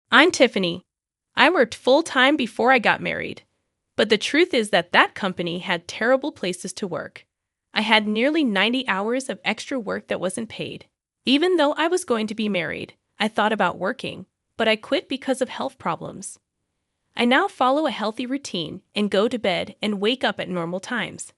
I'm Tiffany. I worked full-time before I got married. But the truth is that company had terrible places to work. I had nearly 90 hours of extra work that wasn't paid. Even though I was going to be married, I thought about working, but I quit because of health problems. I now follow a healthy routine and go to bed and wake up at normal times.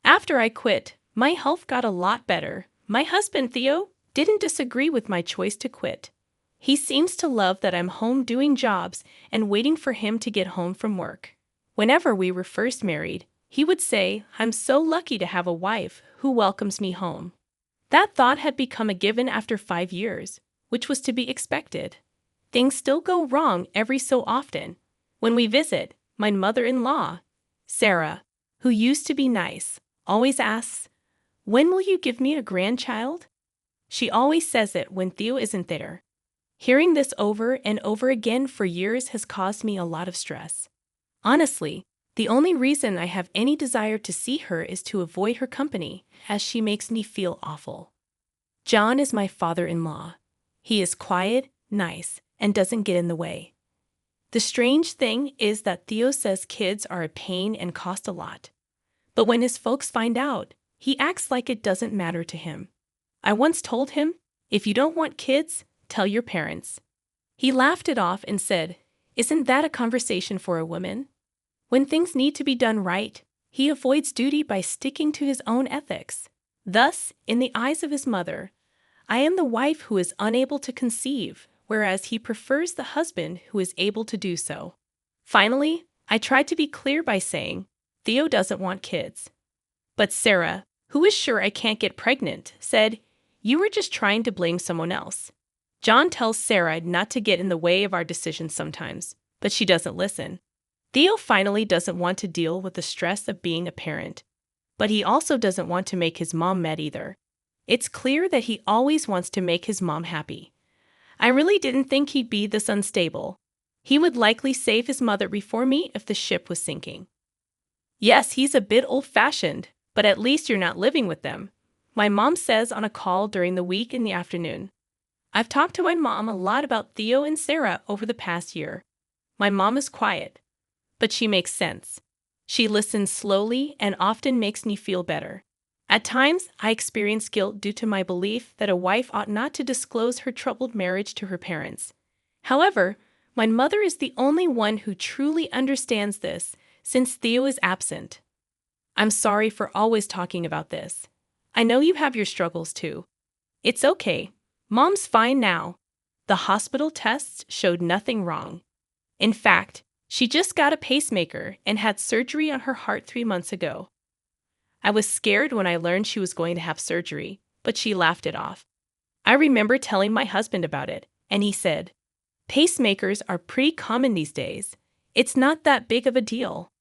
After I quit, my health got a lot better. My husband, Theo, didn't disagree with my choice to quit. He seems to love that I'm home doing jobs and waiting for him to get home from work. Whenever we were first married, he would say, "I'm so lucky to have a wife who welcomes me home." That thought had become a given after 5 years, which was to be expected. Things still go wrong every so often. When we visit, my mother-in-law, Sarah, who used to be nice, always asks, "When will you give me a grandchild?" She always says it when Theo isn't there. Hearing this over and over again for years has caused me a lot of stress. Honestly, the only reason I have any desire to see her is to avoid her company, as she makes me feel awful. John is my father-in-law. He is quiet, nice, and doesn't get in the way. The strange thing is that Theo says kids are a pain and cost a lot. But when his folks find out, he acts like it doesn't matter to him. I once told him, "If you don't want kids, tell your parents." He laughed it off and said, "Isn't that a conversation for a woman?" When things need to be done right, he avoids duty by sticking to his own ethics. Thus, in the eyes of his mother, I am the wife who is unable to conceive, whereas he prefers the husband who is able to do so. Finally, I tried to be clear by saying, Theo doesn't want kids. But Sarah, who is sure I can't get pregnant, said, "You were just trying to blame someone else." John tells Sarah not to get in the way of our decisions sometimes, but she doesn't listen. Theo finally doesn't want to deal with the stress of being a parent, but he also doesn't want to make his mom mad either. It's clear that he always wants to make his mom happy. I really didn't think he'd be this unstable. He would likely save his mother before me if the ship was sinking. Yes, he's a bit old-fashioned, but at least you're not living with them, my mom says on a call during the week in the afternoon. I've talked to my mom a lot about Theo and Sarah over the past year. My mom is quiet, but she makes sense. She listens slowly and often makes me feel better. At times, I experience guilt due to my belief that a wife ought not to disclose her troubled marriage to her parents. However, my mother is the only one who truly understands this, since Theo is absent. I'm sorry for always talking about this. I know you have your struggles too. It's okay. Mom's fine now. The hospital tests showed nothing wrong. In fact, she just got a pacemaker and had surgery on her heart 3 months ago. I was scared when I learned she was going to have surgery, but she laughed it off. I remember telling my husband about it, and he said, "Pacemakers are pretty common these days. It's not that big of a deal."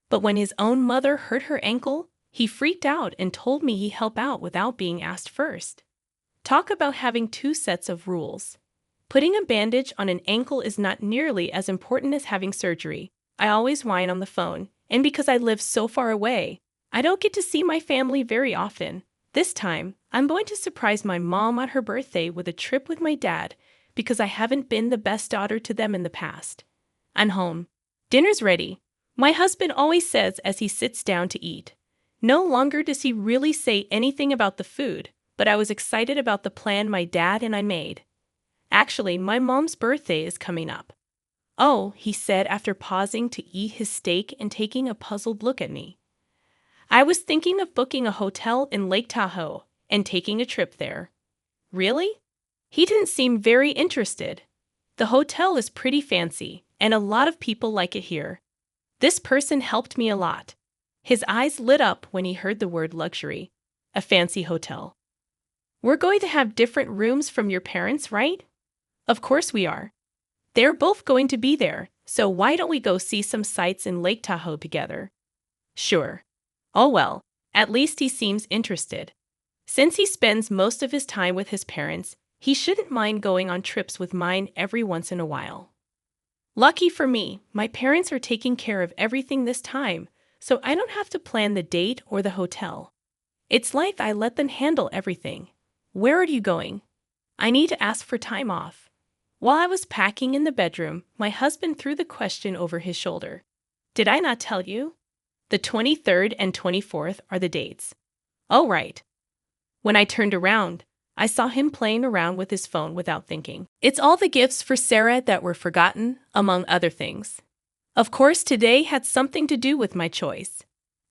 But when his own mother hurt her ankle, he freaked out and told me he'd help out without being asked first. Talk about having two sets of rules. Putting a bandage on an ankle is not nearly as important as having surgery. I always whine on the phone, and because I live so far away, I don't get to see my family very often. This time, I'm going to surprise my mom on her birthday with a trip with my dad because I haven't been the best daughter to them in the past. I'm home. Dinner's ready. My husband always says as he sits down to eat. No longer does he really say anything about the food, but I was excited about the plan my dad and I made. Actually, my mom's birthday is coming up. "Oh," he said after pausing to eat his steak and taking a puzzled look at me. "I was thinking of booking a hotel in Lake Tahoe and taking a trip there." Really? He didn't seem very interested. The hotel is pretty fancy, and a lot of people like it here. This person helped me a lot. His eyes lit up when he heard the word luxury. A fancy hotel. "We're going to have different rooms from your parents, right?" "Of course we are. They're both going to be there, so why don't we go see some sights in Lake Tahoe together?" "Sure." "Oh well, at least he seems interested. Since he spends most of his time with his parents, he shouldn't mind going on trips with mine every once in a while." Lucky for me, my parents are taking care of everything this time, so I don't have to plan the date or the hotel. It's like I let them handle everything. "Where are you going?" "I need to ask for time off." While I was packing in the bedroom, my husband threw the question over his shoulder. Did I not tell you? The 23rd and 24th are the dates. Oh, right. When I turned around, I saw him playing around with his phone without thinking. It's all the gifts for Sarah that were forgotten, among other things. Of course, today had something to do with my choice.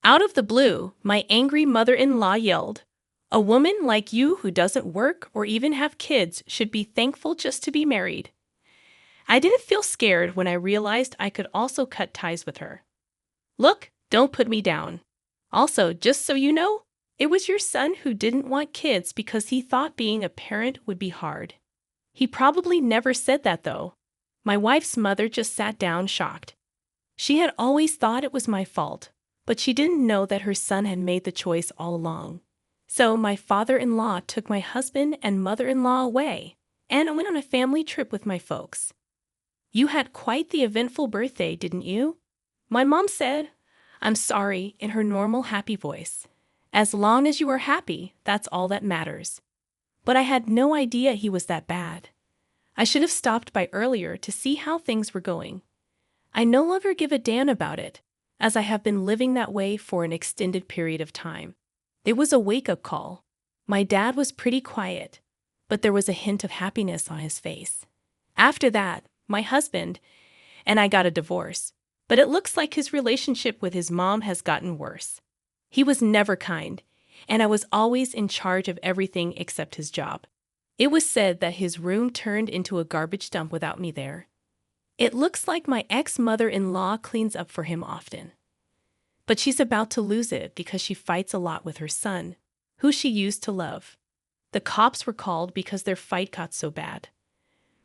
Out of the blue, my angry mother-in-law yelled, "A woman like you who doesn't work or even have kids should be thankful just to be married." I didn't feel scared when I realized I could also cut ties with her. Look, don't put me down. Also, just so you know, it was your son who didn't want kids because he thought being a parent would be hard. He probably never said that, though. My wife's mother just sat down shocked. She had always thought it was my fault, but she didn't know that her son had made the choice all along. So my father-in-law took my husband and mother-in-law away, and I went on a family trip with my folks. You had quite the eventful birthday, didn't you? My mom said, "I'm sorry," in her normal happy voice. As long as you are happy, that's all that matters. But I had no idea he was that bad. I should have stopped by earlier to see how things were going. I no longer give a damn about it, as I have been living that way for an extended period of time. It was a wake-up call. My dad was pretty quiet, but there was a hint of happiness on his face. After that, my husband and I got a divorce, but it looks like his relationship with his mom has gotten worse. He was never kind, and I was always in charge of everything except his job. It was said that his room turned into a garbage dump without me there. It looks like my ex-mother-in-law cleans up for him often. But she's about to lose it because she fights a lot with her son, who she used to love. The cops were called because their fight got so bad.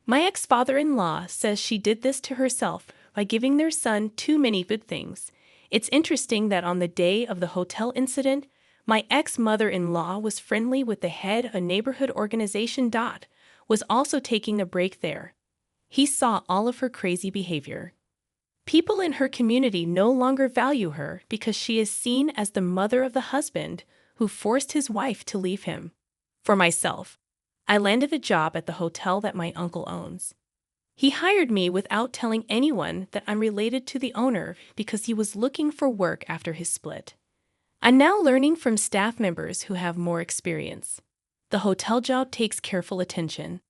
My ex-father-in-law says she did this to herself by giving their son too many good things. It's interesting that on the day of the hotel incident, my ex-mother-in-law was friendly with the head of a neighborhood organization. Was also taking a break there. He saw all of her crazy behavior. People in her community no longer value her because she is seen as the mother of the husband who forced his wife to leave him. For myself, I landed a job at the hotel that my uncle owns. He hired me without telling anyone that I'm related to the owner because he was looking for work after his split. I'm now learning from staff members who have more experience. The hotel job takes careful attention.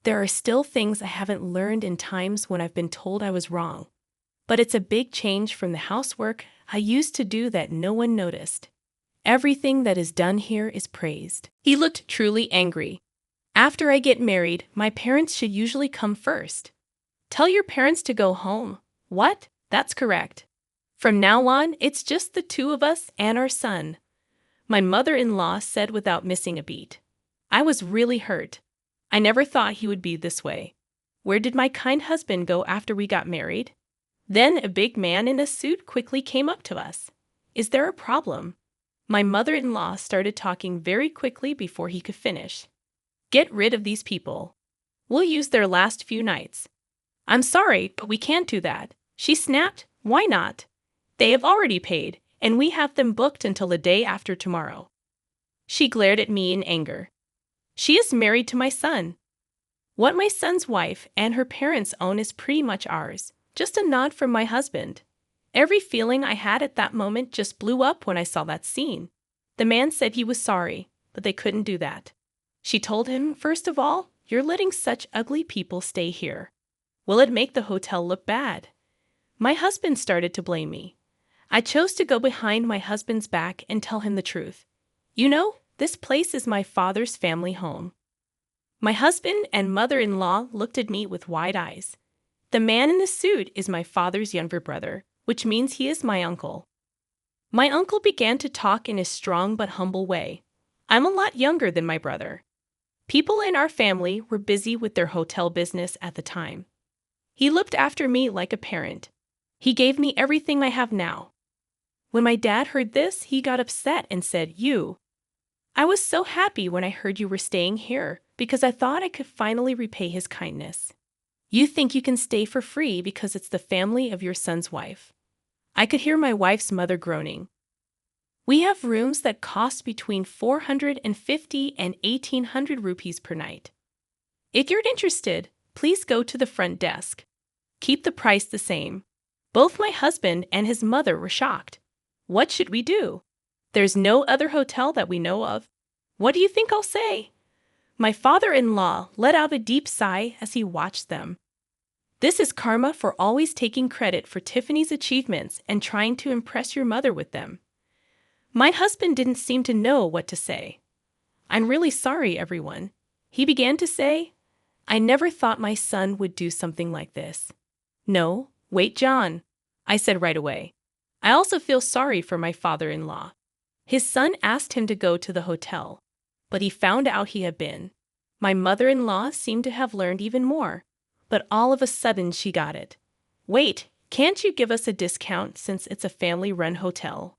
There are still things I haven't learned in times when I've been told I was wrong. But it's a big change from the housework I used to do that no one noticed. Everything that is done here is praised. He looked truly angry. After I get married, my parents should usually come first. Tell your parents to go home. What? That's correct. From now on, it's just the two of us and our son, my mother-in-law said without missing a beat. I was really hurt. I never thought he would be this way. Where did my kind husband go after we got married? Then a big man in a suit quickly came up to us. Is there a problem? My mother-in-law started talking very quickly before he could finish. Get rid of these people. We'll use their last few nights. I'm sorry, but we can't do that. She snapped. Why not? They have already paid, and we have them booked until the day after tomorrow. She glared at me in anger. She is married to my son. What my son's wife and her parents own is pretty much ours. Just a nod from my husband. Every feeling I had at that moment just blew up when I saw that scene. The man said he was sorry, but they couldn't do that. She told him, first of all, you're letting such ugly people stay here. Will it make the hotel look bad? My husband started to blame me. I chose to go behind my husband's back and tell him the truth. You know, this place is my father's family home. My husband and mother-in-law looked at me with wide eyes. The man in the suit is my father's younger brother, which means he is my uncle. My uncle began to talk in a strong but humble way. I'm a lot younger than my brother. People in our family were busy with their hotel business at the time. He looked after me like a parent. He gave me everything I have now. When my dad heard this, he got upset and said, I was so happy when I heard you were staying here because I thought I could finally repay his kindness. You think you can stay for free because it's the family of your son's wife. I could hear my wife's mother groaning. We have rooms that cost between 450 and 1,800 rupees per night. If you're interested, Please go to the front desk. Keep the price the same. Both my husband and his mother were shocked. What should we do? There's no other hotel that we know of. What do you think I'll say? My father-in-law let out a deep sigh as he watched them. This is karma for always taking credit for Tiffany's achievements and trying to impress your mother with them. My husband didn't seem to know what to say. I'm really sorry, everyone. He began to say, I never thought my son would do something like this. No, wait, John, I said right away. I also feel sorry for my father-in-law. His son asked him to go to the hotel, but he found out he had been. My mother-in-law seemed to have learned even more, but all of a sudden she got it. Wait, can't you give us a discount since it's a family-run hotel?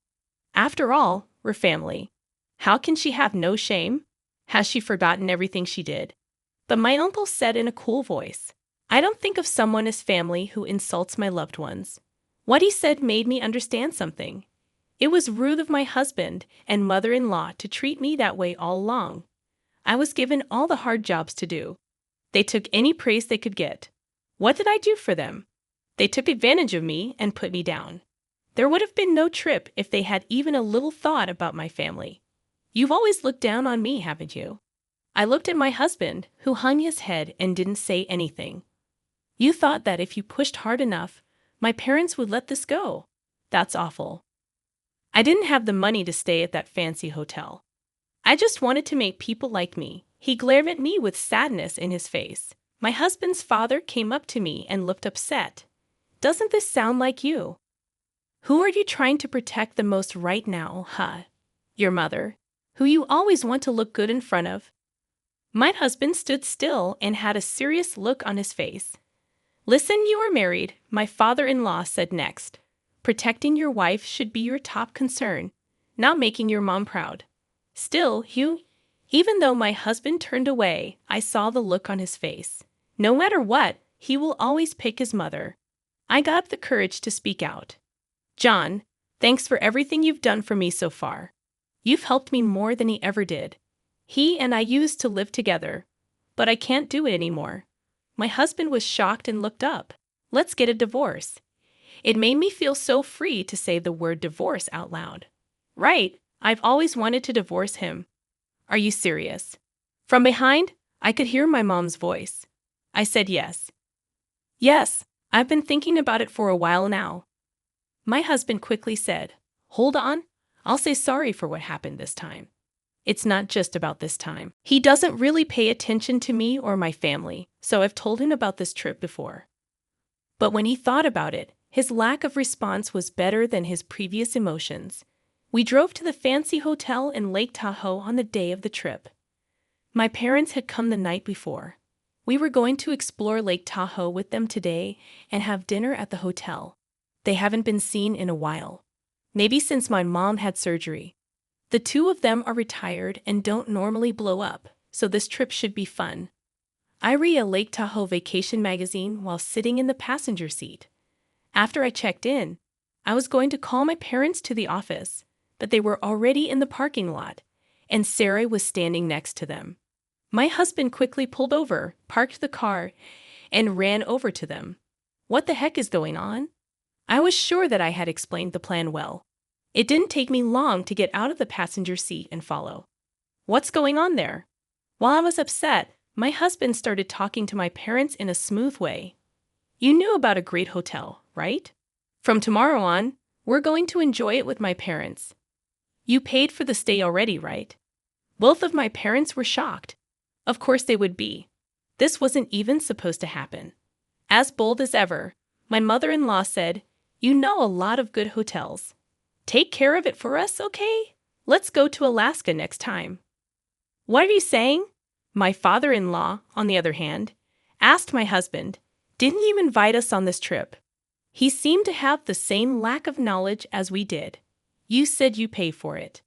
After all, we're family. How can she have no shame? Has she forgotten everything she did? But my uncle said in a cool voice, I don't think of someone as family who insults my loved ones. What he said made me understand something. It was rude of my husband and mother-in-law to treat me that way all along. I was given all the hard jobs to do. They took any praise they could get. What did I do for them? They took advantage of me and put me down. There would have been no trip if they had even a little thought about my family. You've always looked down on me, haven't you? I looked at my husband, who hung his head and didn't say anything. You thought that if you pushed hard enough, my parents would let this go. That's awful. I didn't have the money to stay at that fancy hotel. I just wanted to make people like me. He glared at me with sadness in his face. My husband's father came up to me and looked upset. Doesn't this sound like you? Who are you trying to protect the most right now, huh? Your mother, who you always want to look good in front of. My husband stood still and had a serious look on his face. Listen, you are married, my father-in-law said next. Protecting your wife should be your top concern, not making your mom proud. Still, Hugh, even though my husband turned away, I saw the look on his face. No matter what, he will always pick his mother. I got up the courage to speak out. John, thanks for everything you've done for me so far. You've helped me more than he ever did. He and I used to live together, but I can't do it anymore. My husband was shocked and looked up. Let's get a divorce. It made me feel so free to say the word divorce out loud. Right, I've always wanted to divorce him. Are you serious? From behind, I could hear my mom's voice. I said yes. Yes, I've been thinking about it for a while now. My husband quickly said, Hold on, I'll say sorry for what happened this time. It's not just about this time. He doesn't really pay attention to me or my family, so I've told him about this trip before. But when he thought about it, his lack of response was better than his previous emotions. We drove to the fancy hotel in Lake Tahoe on the day of the trip. My parents had come the night before. We were going to explore Lake Tahoe with them today and have dinner at the hotel. They haven't been seen in a while. Maybe since my mom had surgery. The two of them are retired and don't normally blow up, so this trip should be fun. I read a Lake Tahoe vacation magazine while sitting in the passenger seat. After I checked in, I was going to call my parents to the office, but they were already in the parking lot, and Sarah was standing next to them. My husband quickly pulled over, parked the car, and ran over to them. What the heck is going on? I was sure that I had explained the plan well. It didn't take me long to get out of the passenger seat and follow. What's going on there? While I was upset, my husband started talking to my parents in a smooth way. You knew about a great hotel, right? From tomorrow on, we're going to enjoy it with my parents. You paid for the stay already, right? Both of my parents were shocked. Of course they would be. This wasn't even supposed to happen. As bold as ever, my mother-in-law said, You know a lot of good hotels. Take care of it for us, okay? Let's go to Alaska next time. What are you saying? My father-in-law, on the other hand, asked my husband, Didn't you invite us on this trip? He seemed to have the same lack of knowledge as we did. You said you pay for it.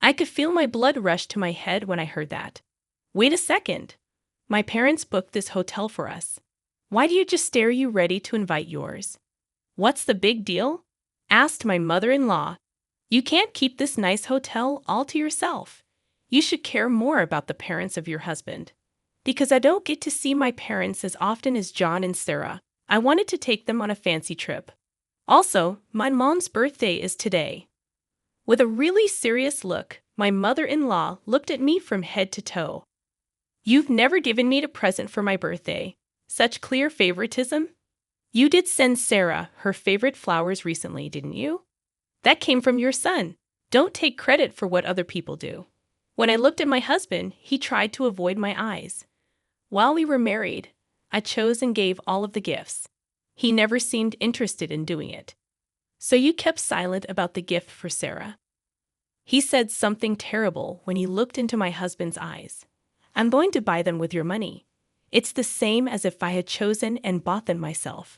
I could feel my blood rush to my head when I heard that. Wait a second. My parents booked this hotel for us. Why do you just stare you ready to invite yours? What's the big deal? Asked my mother-in-law. You can't keep this nice hotel all to yourself. You should care more about the parents of your husband. Because I don't get to see my parents as often as John and Sarah. I wanted to take them on a fancy trip. Also, my mom's birthday is today. With a really serious look, my mother-in-law looked at me from head to toe. You've never given me a present for my birthday. Such clear favoritism? You did send Sarah her favorite flowers recently, didn't you? That came from your son. Don't take credit for what other people do. When I looked at my husband, he tried to avoid my eyes. While we were married, I chose and gave all of the gifts. He never seemed interested in doing it. So you kept silent about the gift for Sarah. He said something terrible when he looked into my husband's eyes. I'm going to buy them with your money. It's the same as if I had chosen and bought them myself.